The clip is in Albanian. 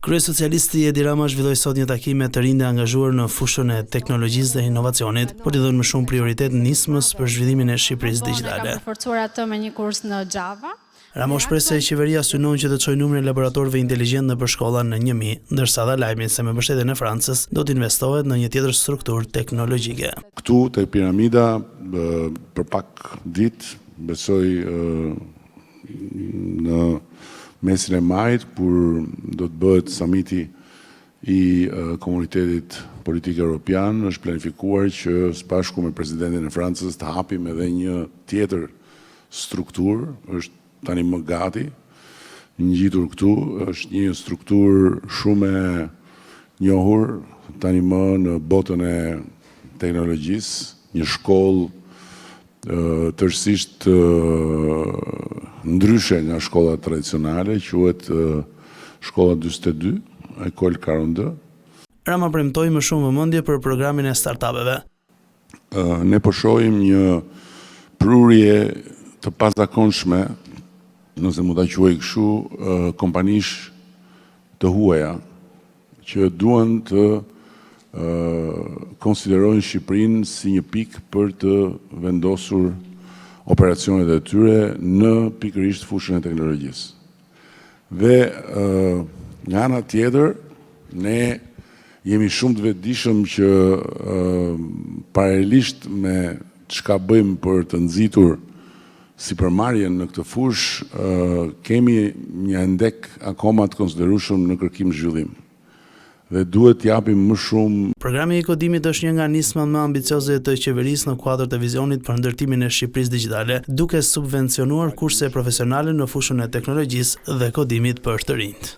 Kryesocialisti Edi Rama zhvilloi sot një takim me të rinjtë angazhuar në fushën e teknologjisë dhe inovacionit, por t'i dhënë më shumë prioritet nismës për zhvillimin e Shqipërisë digjitale. Kam përforcuar atë me një kurs në Java. Rama shpreh se qeveria synon që të çojë numrin e laboratorëve inteligjent nëpër shkolla në 1000, ndërsa dha lajmin se me mbështetjen e Francës do të investohet në një tjetër strukturë teknologjike. Këtu te piramida për pak ditë besoj në mesin e majit, kur do të bëhet samiti i komunitetit politik evropian, është planifikuar që së bashku me presidentin e Francës të hapim edhe një tjetër strukturë, është tani më gati, ngjitur këtu, është një strukturë shumë e njohur tani më në botën e teknologjisë, një shkollë tërësisht ndryshe nga shkollat tradicionale, quhet Shkolla 42, École 42. Rama premtoi më shumë vëmendje për programin e startupeve. Ne po shohim një prurje të pazakonshme, nëse mund ta quaj kështu, kompanish të huaja që duan të konsiderojnë Shqipërinë si një pikë për të vendosur operacionet e tyre në pikërisht fushën e teknologjisë. Dhe nga ana tjetër, ne jemi shumë të vetëdijshëm që paralelisht me çka bëjmë për të nxitur sipërmarrjen në këtë fushë, kemi një ndek akoma të konsiderueshëm në kërkim zhvillim. Dhe duhet t'japim më shumë. Programi i kodimit është një nga nismat më ambicioze të qeverisë në kuadër të vizionit për ndërtimin e Shqipërisë digjitale, duke subvencionuar kurse profesionale në fushën e teknologjisë dhe kodimit për të rinjtë.